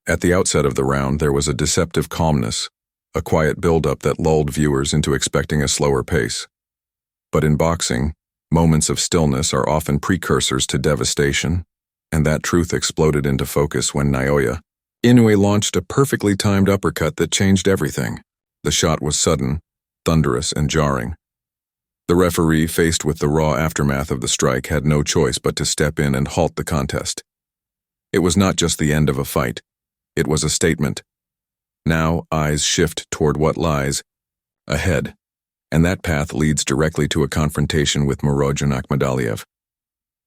At the outset of the round, there was a deceptive calmness, a quiet build-up that lulled viewers into expecting a slower pace. But in boxing, moments of stillness are often precursors to devastation, and that truth exploded into focus when Naoya Inoue launched a perfectly timed uppercut that changed everything. The shot was sudden, thunderous, and jarring. The referee, faced with the raw aftermath of the strike, had no choice but to step in and halt the contest. It was not just the end of a fight. It was a statement. Now, eyes shift toward what lies ahead, and that path leads directly to a confrontation with Murodjon Akhmadaliev.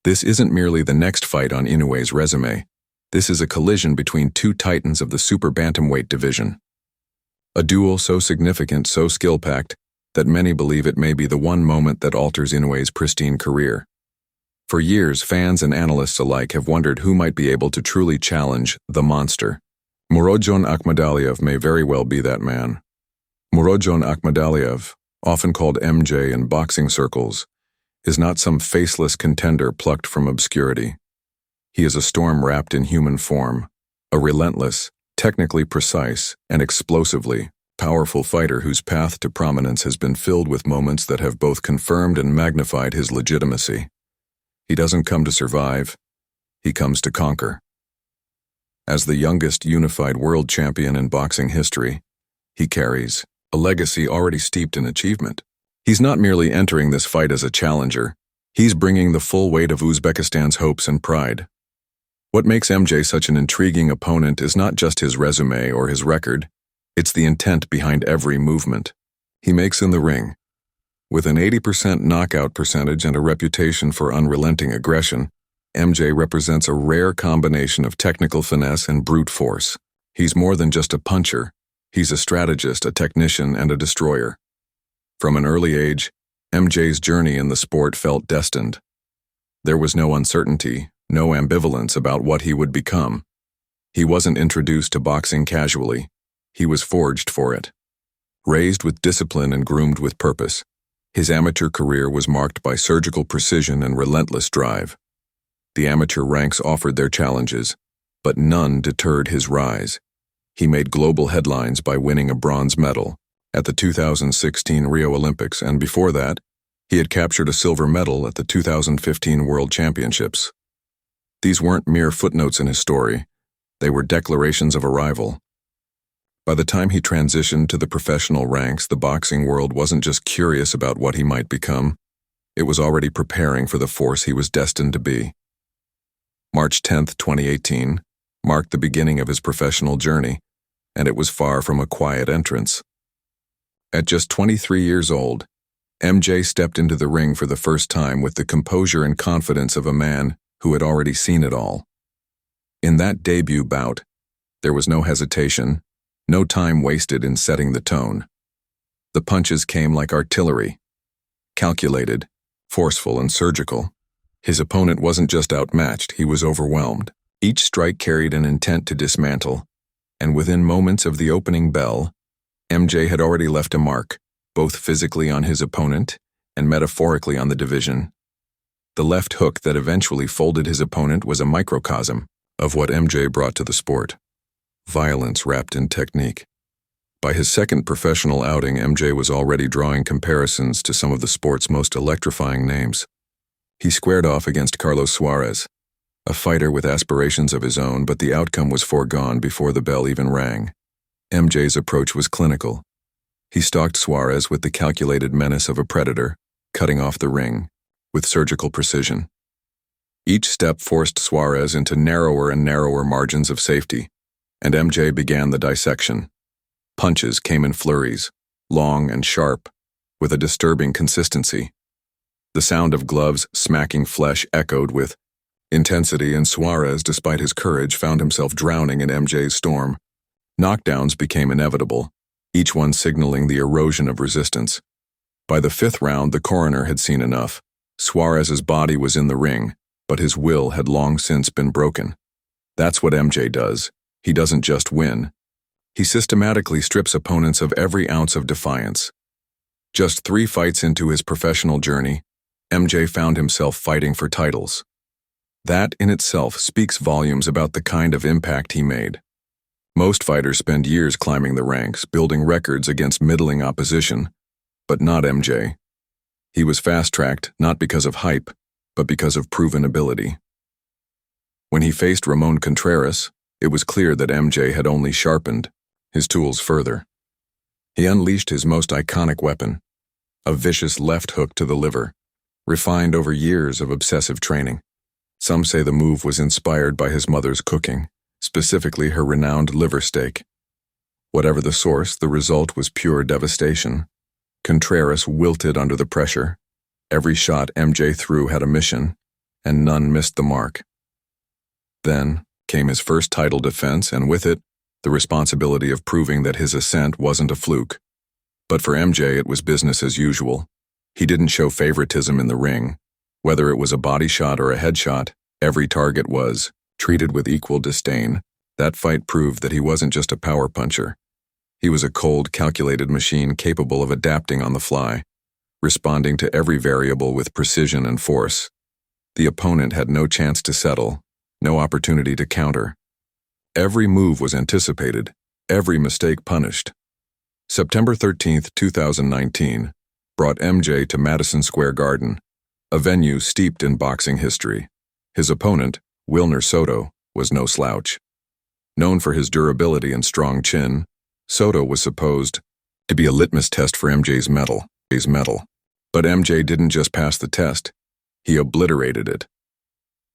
This isn't merely the next fight on Inoue's resume. This is a collision between two titans of the super bantamweight division. A duel so significant, so skill-packed, that many believe it may be the one moment that alters Inoue's pristine career. For years, fans and analysts alike have wondered who might be able to truly challenge the monster. Murodjon Akhmadaliev may very well be that man. Murodjon Akhmadaliev, often called MJ in boxing circles, is not some faceless contender plucked from obscurity. He is a storm wrapped in human form, a relentless, technically precise, and explosively powerful fighter whose path to prominence has been filled with moments that have both confirmed and magnified his legitimacy. He doesn't come to survive, he comes to conquer. As the youngest unified world champion in boxing history, he carries a legacy already steeped in achievement. He's not merely entering this fight as a challenger, he's bringing the full weight of Uzbekistan's hopes and pride. What makes MJ such an intriguing opponent is not just his resume or his record, it's the intent behind every movement he makes in the ring. With an 80% knockout percentage and a reputation for unrelenting aggression, MJ represents a rare combination of technical finesse and brute force. He's more than just a puncher, he's a strategist, a technician, and a destroyer. From an early age, MJ's journey in the sport felt destined. There was no uncertainty, no ambivalence about what he would become. He wasn't introduced to boxing casually, he was forged for it. Raised with discipline and groomed with purpose, his amateur career was marked by surgical precision and relentless drive. The amateur ranks offered their challenges, but none deterred his rise. He made global headlines by winning a bronze medal at the 2016 Rio Olympics, and before that, he had captured a silver medal at the 2015 World Championships. These weren't mere footnotes in his story, they were declarations of arrival. By the time he transitioned to the professional ranks, the boxing world wasn't just curious about what he might become, it was already preparing for the force he was destined to be. March 10, 2018, marked the beginning of his professional journey, and it was far from a quiet entrance. At just 23 years old, MJ stepped into the ring for the first time with the composure and confidence of a man who had already seen it all. In that debut bout, there was no hesitation, no time wasted in setting the tone. The punches came like artillery, calculated, forceful, and surgical. His opponent wasn't just outmatched, he was overwhelmed. Each strike carried an intent to dismantle, and within moments of the opening bell, MJ had already left a mark, both physically on his opponent and metaphorically on the division. The left hook that eventually folded his opponent was a microcosm of what MJ brought to the sport: violence wrapped in technique. By his second professional outing, MJ was already drawing comparisons to some of the sport's most electrifying names. He squared off against Carlos Suarez, a fighter with aspirations of his own, but the outcome was foregone before the bell even rang. MJ's approach was clinical. He stalked Suarez with the calculated menace of a predator, cutting off the ring with surgical precision. Each step forced Suarez into narrower and narrower margins of safety, and MJ began the dissection. Punches came in flurries, long and sharp, with a disturbing consistency. The sound of gloves smacking flesh echoed with intensity, and Suarez, despite his courage, found himself drowning in MJ's storm. Knockdowns became inevitable, each one signaling the erosion of resistance. By the fifth round, the coroner had seen enough. Suarez's body was in the ring, but his will had long since been broken. That's what MJ does. He doesn't just win. He systematically strips opponents of every ounce of defiance. Just 3 fights into his professional journey, MJ found himself fighting for titles. That in itself speaks volumes about the kind of impact he made. Most fighters spend years climbing the ranks, building records against middling opposition, but not MJ. He was fast-tracked not because of hype, but because of proven ability. When he faced Ramon Contreras, it was clear that MJ had only sharpened his tools further. He unleashed his most iconic weapon, a vicious left hook to the liver, refined over years of obsessive training. Some say the move was inspired by his mother's cooking, specifically her renowned liver steak. Whatever the source, the result was pure devastation. Contreras wilted under the pressure. Every shot MJ threw had a mission, and none missed the mark. Then came his first title defense, and with it, the responsibility of proving that his ascent wasn't a fluke. But for MJ, it was business as usual. He didn't show favoritism in the ring. Whether it was a body shot or a headshot, every target was treated with equal disdain. That fight proved that he wasn't just a power puncher. He was a cold, calculated machine capable of adapting on the fly, responding to every variable with precision and force. The opponent had no chance to settle, no opportunity to counter. Every move was anticipated, every mistake punished. September 13, 2019, brought MJ to Madison Square Garden, a venue steeped in boxing history. His opponent, Wilner Soto, was no slouch. Known for his durability and strong chin, Soto was supposed to be a litmus test for MJ's mettle. But MJ didn't just pass the test, he obliterated it.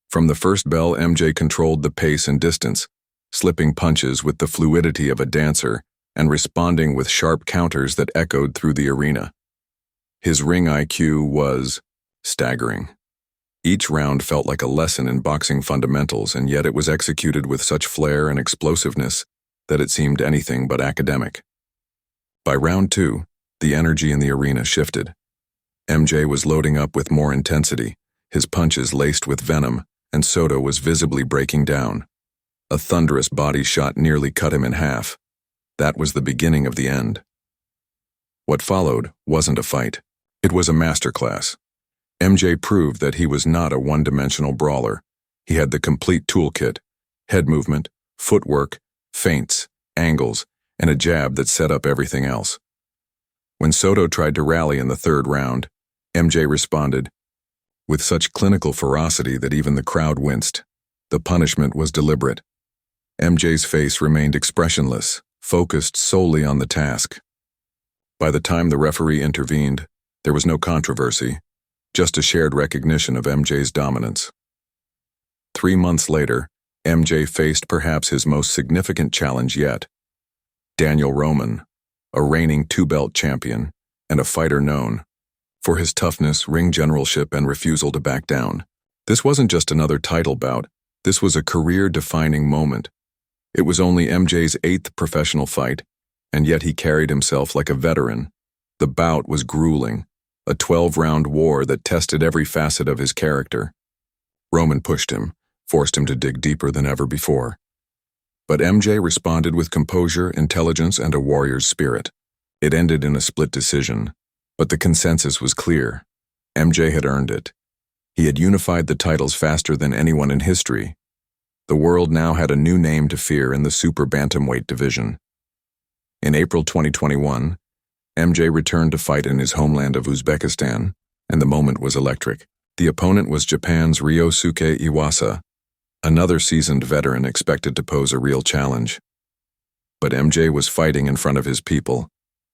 From the first bell, MJ controlled the pace and distance, slipping punches with the fluidity of a dancer and responding with sharp counters that echoed through the arena. His ring IQ was staggering. Each round felt like a lesson in boxing fundamentals, and yet it was executed with such flair and explosiveness that it seemed anything but academic. By round 2, the energy in the arena shifted. MJ was loading up with more intensity, his punches laced with venom, and Soto was visibly breaking down. A thunderous body shot nearly cut him in half. That was the beginning of the end. What followed wasn't a fight. It was a masterclass. MJ proved that he was not a one-dimensional brawler. He had the complete toolkit: head movement, footwork, feints, angles, and a jab that set up everything else. When Soto tried to rally in the third round, MJ responded with such clinical ferocity that even the crowd winced. The punishment was deliberate. MJ's face remained expressionless, focused solely on the task. By the time the referee intervened, there was no controversy, just a shared recognition of MJ's dominance. 3 months later, MJ faced perhaps his most significant challenge yet: Daniel Roman, a reigning 2-belt champion and a fighter known for his toughness, ring generalship, and refusal to back down. This wasn't just another title bout, this was a career-defining moment. It was only MJ's 8th professional fight, and yet he carried himself like a veteran. The bout was grueling, a 12-round war that tested every facet of his character. Roman pushed him, forced him to dig deeper than ever before. But MJ responded with composure, intelligence, and a warrior's spirit. It ended in a split decision, but the consensus was clear. MJ had earned it. He had unified the titles faster than anyone in history. The world now had a new name to fear in the super bantamweight division. In April 2021, MJ returned to fight in his homeland of Uzbekistan, and the moment was electric. The opponent was Japan's Ryosuke Iwasa, another seasoned veteran expected to pose a real challenge. But MJ was fighting in front of his people,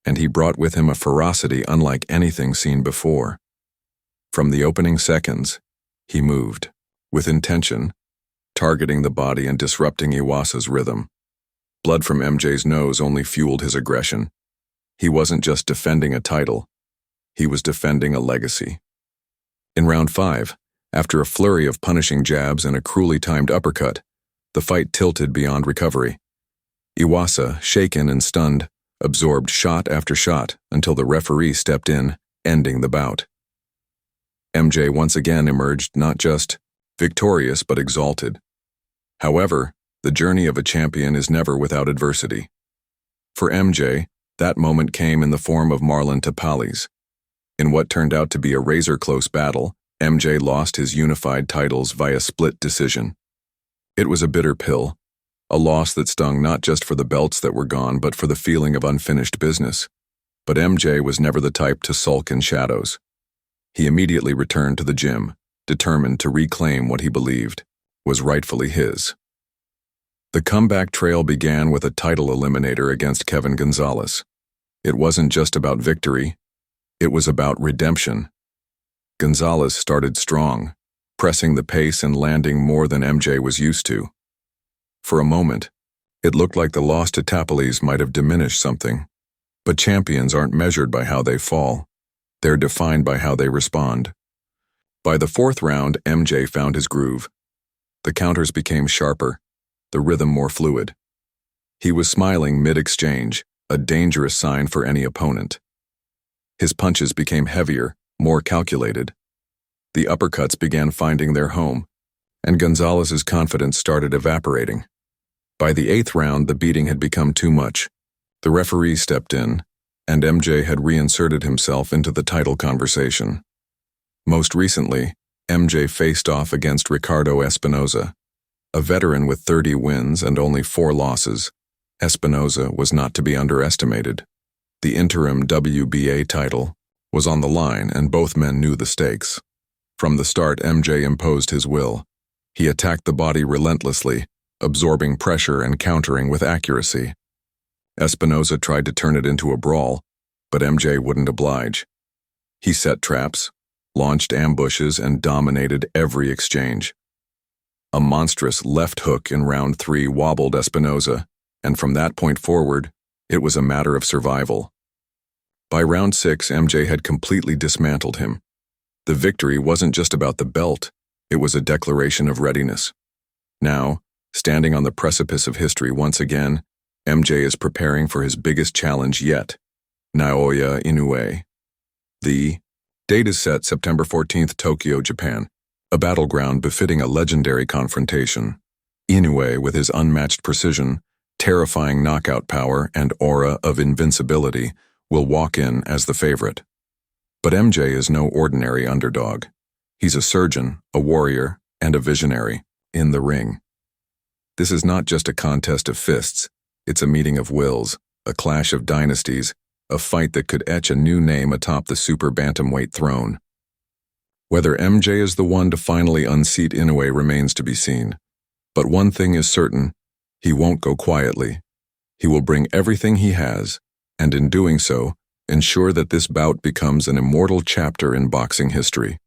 and he brought with him a ferocity unlike anything seen before. From the opening seconds, he moved, with intention, targeting the body and disrupting Iwasa's rhythm. Blood from MJ's nose only fueled his aggression. He wasn't just defending a title, he was defending a legacy. In round 5, after a flurry of punishing jabs and a cruelly timed uppercut, the fight tilted beyond recovery. Iwasa, shaken and stunned, absorbed shot after shot until the referee stepped in, ending the bout. MJ once again emerged not just victorious but exalted. However, the journey of a champion is never without adversity. For MJ, that moment came in the form of Marlon Tapali's. In what turned out to be a razor-close battle, MJ lost his unified titles via split decision. It was a bitter pill, a loss that stung not just for the belts that were gone but for the feeling of unfinished business. But MJ was never the type to sulk in shadows. He immediately returned to the gym, determined to reclaim what he believed was rightfully his. The comeback trail began with a title eliminator against Kevin Gonzalez. It wasn't just about victory, it was about redemption. Gonzalez started strong, pressing the pace and landing more than MJ was used to. For a moment, it looked like the loss to Tapales might have diminished something. But champions aren't measured by how they fall. They're defined by how they respond. By the fourth round, MJ found his groove. The counters became sharper, the rhythm more fluid. He was smiling mid-exchange, a dangerous sign for any opponent. His punches became heavier, more calculated. The uppercuts began finding their home, and Gonzalez's confidence started evaporating. By the eighth round, the beating had become too much. The referee stepped in, and MJ had reinserted himself into the title conversation. Most recently, MJ faced off against Ricardo Espinoza. A veteran with 30 wins and only 4 losses, Espinoza was not to be underestimated. The interim WBA title was on the line, and both men knew the stakes. From the start, MJ imposed his will. He attacked the body relentlessly, absorbing pressure and countering with accuracy. Espinoza tried to turn it into a brawl, but MJ wouldn't oblige. He set traps, launched ambushes, and dominated every exchange. A monstrous left hook in round 3 wobbled Espinoza, and from that point forward, it was a matter of survival. By round 6, MJ had completely dismantled him. The victory wasn't just about the belt, it was a declaration of readiness. Now, standing on the precipice of history once again, MJ is preparing for his biggest challenge yet, Naoya Inoue. The date is set September 14th, Tokyo, Japan, a battleground befitting a legendary confrontation. Inoue, with his unmatched precision, terrifying knockout power, and aura of invincibility, will walk in as the favorite. But MJ is no ordinary underdog. He's a surgeon, a warrior, and a visionary in the ring. This is not just a contest of fists, it's a meeting of wills, a clash of dynasties, a fight that could etch a new name atop the super bantamweight throne. Whether MJ is the one to finally unseat Inoue remains to be seen. But one thing is certain, he won't go quietly. He will bring everything he has, and in doing so, ensure that this bout becomes an immortal chapter in boxing history.